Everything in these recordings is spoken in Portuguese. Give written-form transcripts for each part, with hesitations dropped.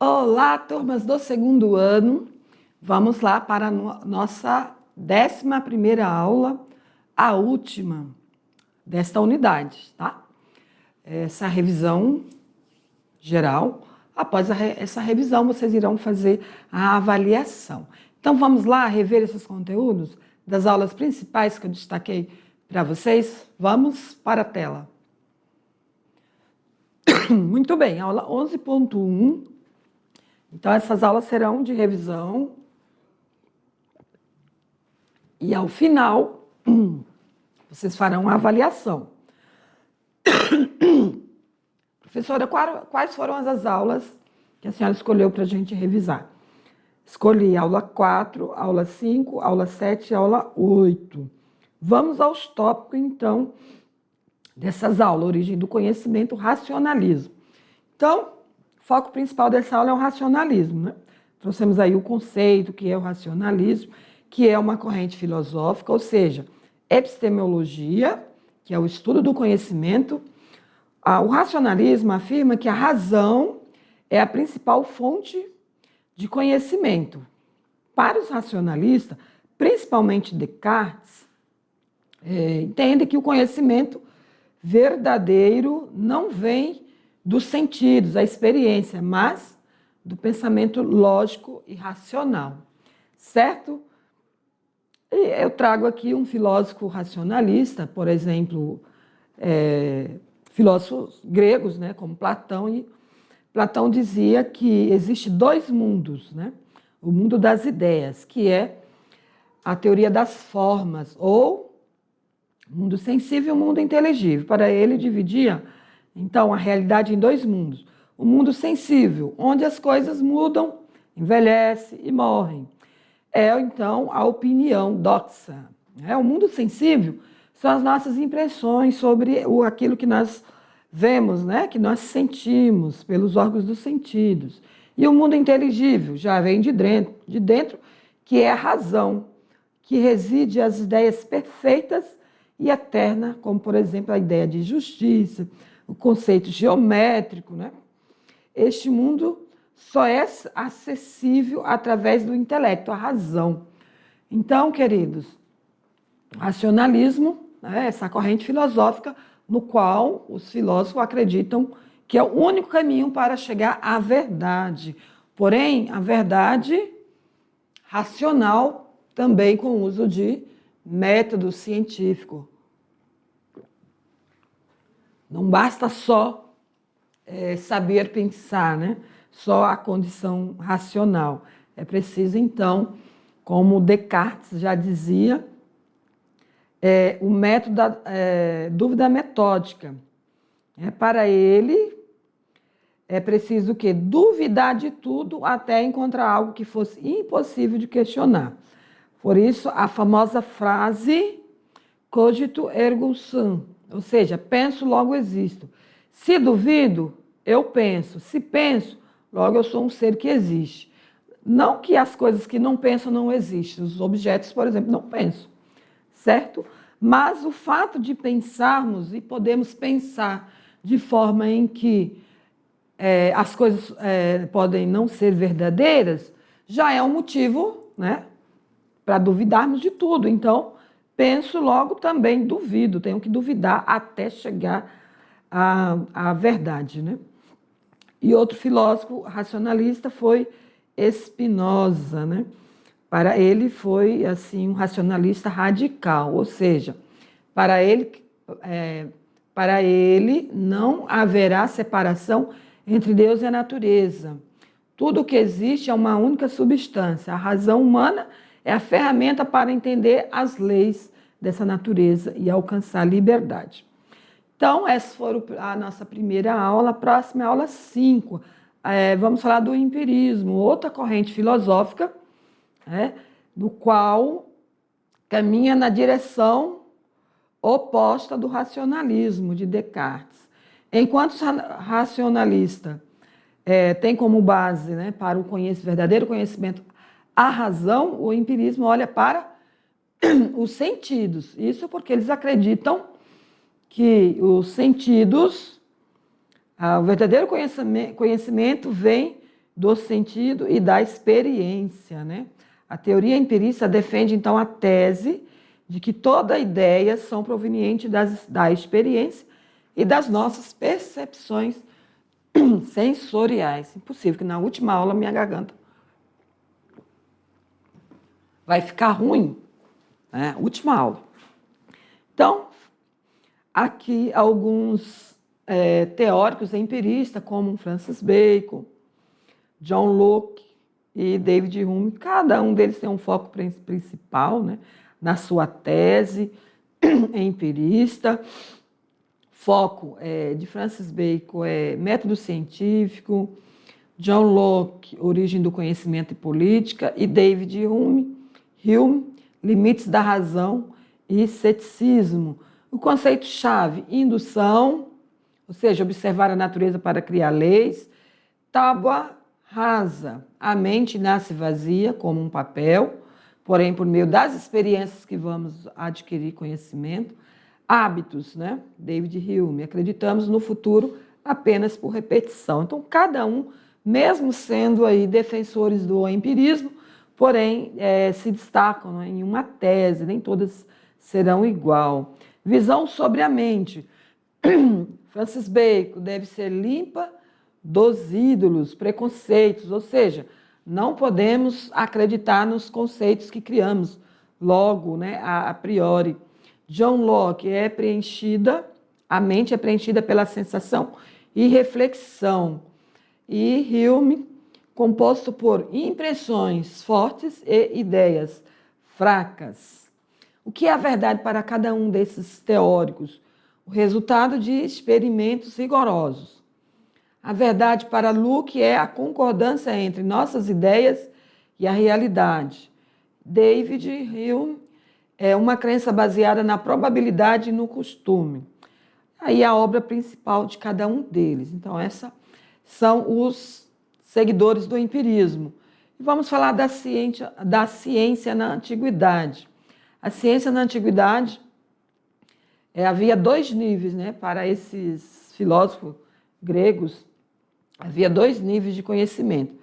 Olá, turmas do segundo ano. Vamos lá para a nossa 11ª aula, a última desta unidade, tá? Essa revisão geral. Após essa revisão, vocês irão fazer a avaliação. Então, vamos lá rever esses conteúdos das aulas principais que eu destaquei para vocês. Vamos para a tela. Muito bem, aula 11.1. Então, essas aulas serão de revisão e, ao final, vocês farão a avaliação. Professora, quais foram as aulas que a senhora escolheu para a gente revisar? Escolhi aula 4, aula 5, aula 7 e aula 8. Vamos aos tópicos, então, dessas aulas: origem do conhecimento, racionalismo. Então, o foco principal dessa aula é o racionalismo, né? Trouxemos aí o conceito que é o racionalismo, que é uma corrente filosófica, ou seja, epistemologia, que é o estudo do conhecimento. O racionalismo afirma que a razão é a principal fonte de conhecimento. Para os racionalistas, principalmente Descartes, entende que o conhecimento verdadeiro não vem dos sentidos, a experiência, mas do pensamento lógico e racional, certo? E eu trago aqui um filósofo racionalista, por exemplo, filósofos gregos, né, como Platão, e Platão dizia que existe dois mundos, né? O mundo das ideias, que é a teoria das formas, ou mundo sensível e o mundo inteligível. Para ele, dividia, então, a realidade em dois mundos. O mundo sensível, onde as coisas mudam, envelhecem e morrem. Então, a opinião, doxa. O mundo sensível são as nossas impressões sobre aquilo que nós vemos, né? Que nós sentimos pelos órgãos dos sentidos. E o mundo inteligível já vem de dentro, que é a razão, que reside as ideias perfeitas e eternas, como, por exemplo, a ideia de justiça, o conceito geométrico, né? Este mundo só é acessível através do intelecto, a razão. Então, queridos, racionalismo, né, essa corrente filosófica no qual os filósofos acreditam que é o único caminho para chegar à verdade. Porém, a verdade racional também com o uso de método científico. Não basta só saber pensar, né? Só a condição racional. É preciso, então, como Descartes já dizia, o método da dúvida metódica. Para ele, é preciso o quê? Duvidar de tudo até encontrar algo que fosse impossível de questionar. Por isso, a famosa frase cogito ergo sum, ou seja, penso, logo existo. Se duvido, eu penso. Se penso, logo eu sou um ser que existe. Não que as coisas que não pensam não existem. Os objetos, por exemplo, não pensam, certo? Mas o fato de pensarmos e podemos pensar de forma em que as coisas podem não ser verdadeiras, já é um motivo, né, para duvidarmos de tudo. Então, penso, logo também duvido. Tenho que duvidar até chegar à verdade, né? E outro filósofo racionalista foi Spinoza, né? Para ele foi assim um racionalista radical, ou seja, para ele não haverá separação entre Deus e a natureza. Tudo o que existe é uma única substância. A razão humana é a ferramenta para entender as leis dessa natureza e alcançar a liberdade. Então, essa foi a nossa primeira aula. A próxima é a aula 5. Vamos falar do empirismo, outra corrente filosófica, do qual caminha na direção oposta do racionalismo de Descartes. Enquanto o racionalista tem como base, né, para o verdadeiro conhecimento a razão, o empirismo olha para os sentidos. Isso porque eles acreditam que os sentidos, o verdadeiro conhecimento vem do sentido e da experiência, né? A teoria empirista defende, então, a tese de que toda ideia são provenientes da experiência e das nossas percepções sensoriais. Impossível que na última aula minha garganta vai ficar ruim, né? Última aula. Então, aqui alguns teóricos empiristas, como Francis Bacon, John Locke e David Hume, cada um deles tem um foco principal, né, na sua tese empirista. Foco de Francis Bacon é método científico, John Locke, origem do conhecimento e política, e David Hume, limites da razão e ceticismo. O conceito-chave, indução, ou seja, observar a natureza para criar leis. Tábua rasa, a mente nasce vazia como um papel, porém por meio das experiências que vamos adquirir conhecimento. Hábitos, né? David Hume, acreditamos no futuro apenas por repetição. Então, cada um, mesmo sendo aí defensores do empirismo, porém se destacam, né, em uma tese, nem todas serão igual. Visão sobre a mente. Francis Bacon deve ser limpa dos ídolos, preconceitos, ou seja, não podemos acreditar nos conceitos que criamos logo, né, a priori. John Locke a mente é preenchida pela sensação e reflexão. E Hume, composto por impressões fortes e ideias fracas. O que é a verdade para cada um desses teóricos? O resultado de experimentos rigorosos. A verdade para Locke é a concordância entre nossas ideias e a realidade. David Hume é uma crença baseada na probabilidade e no costume. Aí a obra principal de cada um deles. Então, essas são os seguidores do empirismo. E vamos falar da ciência na antiguidade. A ciência na antiguidade havia dois níveis, né, para esses filósofos gregos. Havia dois níveis de conhecimento.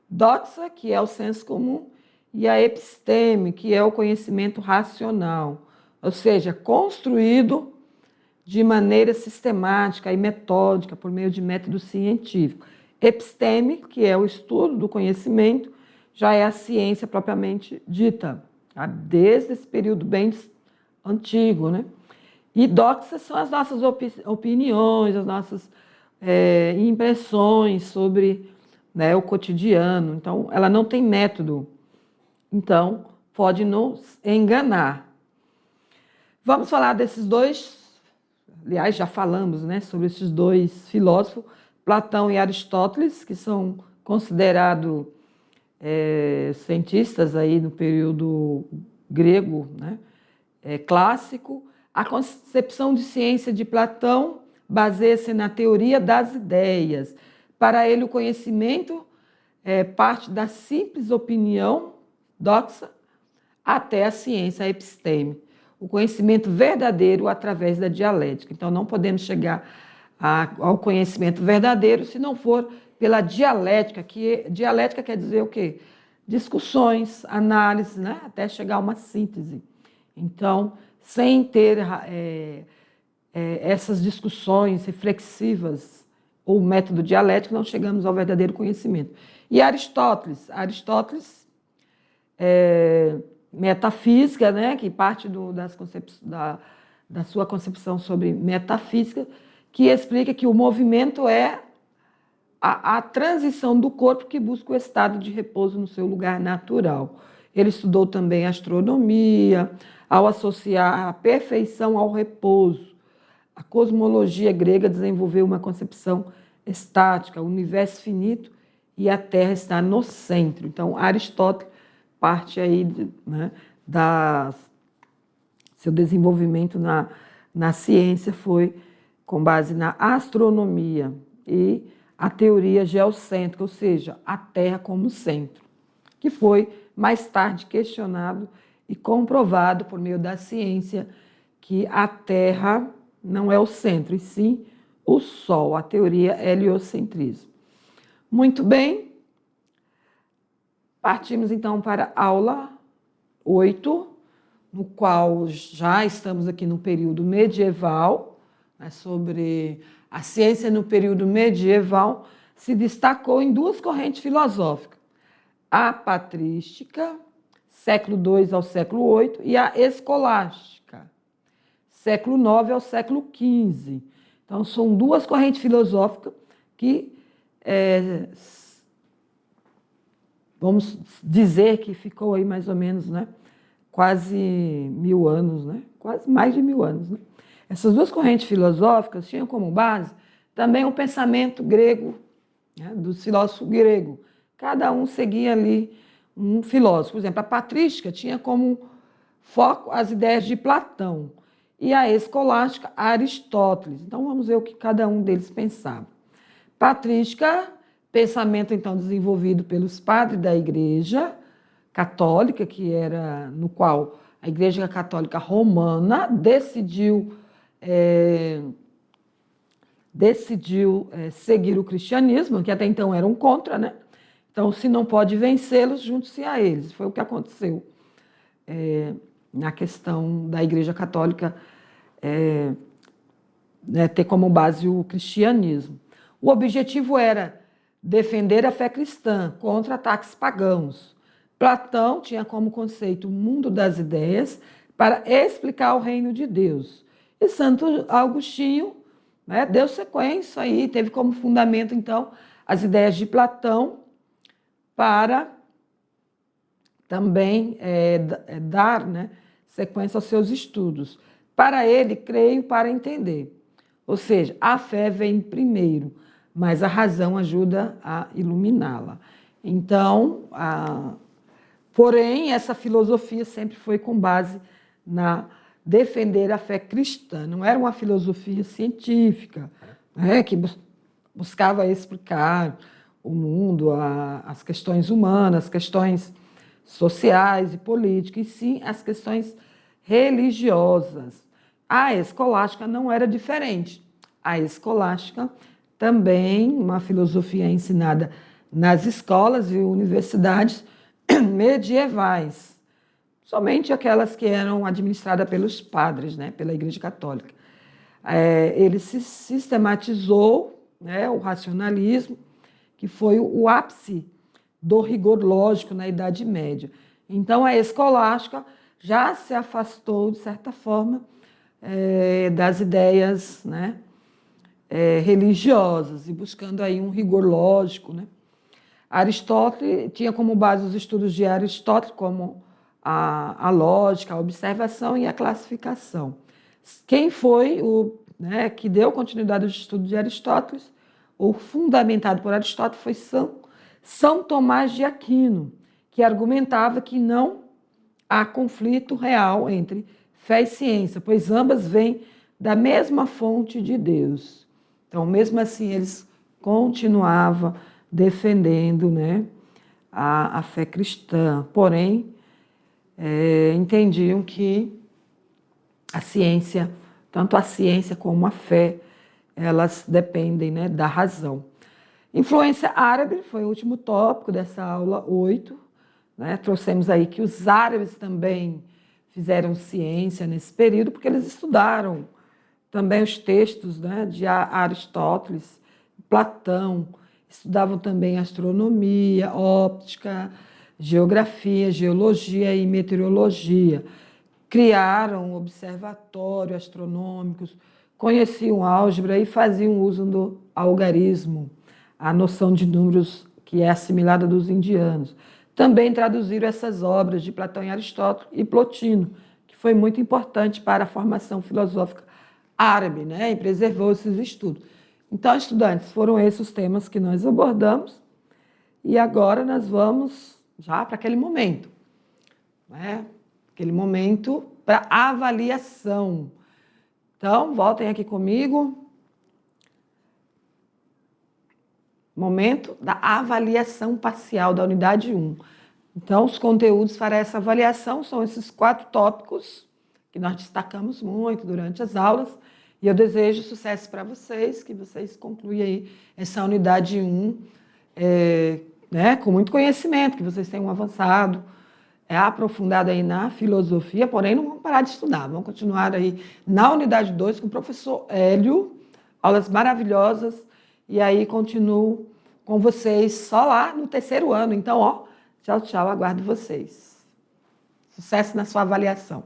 Doxa, que é o senso comum, e a episteme, que é o conhecimento racional, ou seja, construído de maneira sistemática e metódica, por meio de método científico. Episteme, que é o estudo do conhecimento, já é a ciência propriamente dita, desde esse período bem antigo, né? E doxa são as nossas opiniões, as nossas impressões sobre, né, o cotidiano. Então, ela não tem método. Então, pode nos enganar. Vamos falar desses dois, aliás, já falamos, né, sobre esses dois filósofos, Platão e Aristóteles, que são considerados cientistas aí no período grego, né, clássico. A concepção de ciência de Platão baseia-se na teoria das ideias. Para ele, o conhecimento parte da simples opinião, doxa, até a ciência, a episteme. O conhecimento verdadeiro através da dialética. Então, não podemos chegar ao conhecimento verdadeiro se não for pela dialética, que dialética quer dizer o quê? Discussões, análises, né? Até chegar a uma síntese. Então, sem ter essas discussões reflexivas ou método dialético, não chegamos ao verdadeiro conhecimento. E Aristóteles metafísica, né, que parte da sua concepção sobre metafísica, que explica que o movimento é a transição do corpo que busca o estado de repouso no seu lugar natural. Ele estudou também astronomia, ao associar a perfeição ao repouso. A cosmologia grega desenvolveu uma concepção estática, o universo finito e a Terra está no centro. Então, Aristóteles parte aí, né, seu desenvolvimento na ciência foi com base na astronomia e a teoria geocêntrica, ou seja, a Terra como centro, que foi mais tarde questionado e comprovado por meio da ciência que a Terra não é o centro, e sim o Sol, a teoria heliocentrismo. Muito bem, Partimos então para a aula 8, no qual já estamos aqui no período medieval, né, sobre a ciência no período medieval, se destacou em duas correntes filosóficas, a patrística, século II ao século VIII, e a escolástica, século IX ao século XV. Então, são duas correntes filosóficas que, vamos dizer que ficou aí mais ou menos, né, quase 1000 anos, né, quase mais de 1000 anos. Né? Essas duas correntes filosóficas tinham como base também o pensamento grego, né, dos filósofos gregos. Cada um seguia ali um filósofo. Por exemplo, a patrística tinha como foco as ideias de Platão e a escolástica, Aristóteles. Então, vamos ver o que cada um deles pensava. Patrística, pensamento então desenvolvido pelos padres da Igreja Católica, que era no qual a Igreja Católica Romana decidiu seguir o cristianismo, que até então eram contra, né? Então, se não pode vencê-los, junte-se a eles. Foi o que aconteceu na questão da Igreja Católica ter como base o cristianismo. O objetivo era defender a fé cristã contra ataques pagãos. Platão tinha como conceito o mundo das ideias para explicar o reino de Deus. E Santo Agostinho, né, deu sequência aí, teve como fundamento, então, as ideias de Platão para também dar, né, sequência aos seus estudos. Para ele, creio para entender. Ou seja, a fé vem primeiro, mas a razão ajuda a iluminá-la. Então, porém, essa filosofia sempre foi com base na defender a fé cristã. Não era uma filosofia científica, né, que buscava explicar o mundo, as questões humanas, as questões sociais e políticas, e sim as questões religiosas. A escolástica não era diferente. A escolástica também, uma filosofia ensinada nas escolas e universidades medievais, somente aquelas que eram administradas pelos padres, né, pela Igreja Católica. Ele se sistematizou, né, o racionalismo, que foi o ápice do rigor lógico na Idade Média. Então, a escolástica já se afastou, de certa forma, das ideias, né, religiosas e buscando aí um rigor lógico. Né? Aristóteles tinha como base os estudos de Aristóteles, como a lógica, a observação e a classificação. Quem foi né, que deu continuidade aos estudos de Aristóteles, ou fundamentado por Aristóteles, foi São Tomás de Aquino, que argumentava que não há conflito real entre fé e ciência, pois ambas vêm da mesma fonte de Deus. Então, mesmo assim, eles continuavam defendendo, né, a fé cristã, porém, entendiam que a ciência, tanto a ciência como a fé, elas dependem, né, da razão. Influência árabe foi o último tópico dessa aula 8. Né? Trouxemos aí que os árabes também fizeram ciência nesse período, porque eles estudaram também os textos, né, de Aristóteles, Platão, estudavam também astronomia, óptica, geografia, geologia e meteorologia. Criaram observatórios astronômicos, conheciam álgebra e faziam uso do algarismo, a noção de números que é assimilada dos indianos. Também traduziram essas obras de Platão e Aristóteles e Plotino, que foi muito importante para a formação filosófica árabe, né? E preservou esses estudos. Então, estudantes, foram esses os temas que nós abordamos e agora nós vamos já para aquele momento, né? Aquele momento para avaliação. Então, voltem aqui comigo. Momento da avaliação parcial da unidade 1. Então, os conteúdos para essa avaliação são esses 4 tópicos que nós destacamos muito durante as aulas. E eu desejo sucesso para vocês, que vocês concluam aí essa unidade 1 né, com muito conhecimento, que vocês tenham avançado, aprofundado aí na filosofia, porém não vão parar de estudar, vão continuar aí na unidade 2 com o professor Hélio, aulas maravilhosas, e aí continuo com vocês só lá no 3º ano. Então, ó, tchau, tchau, aguardo vocês. Sucesso na sua avaliação.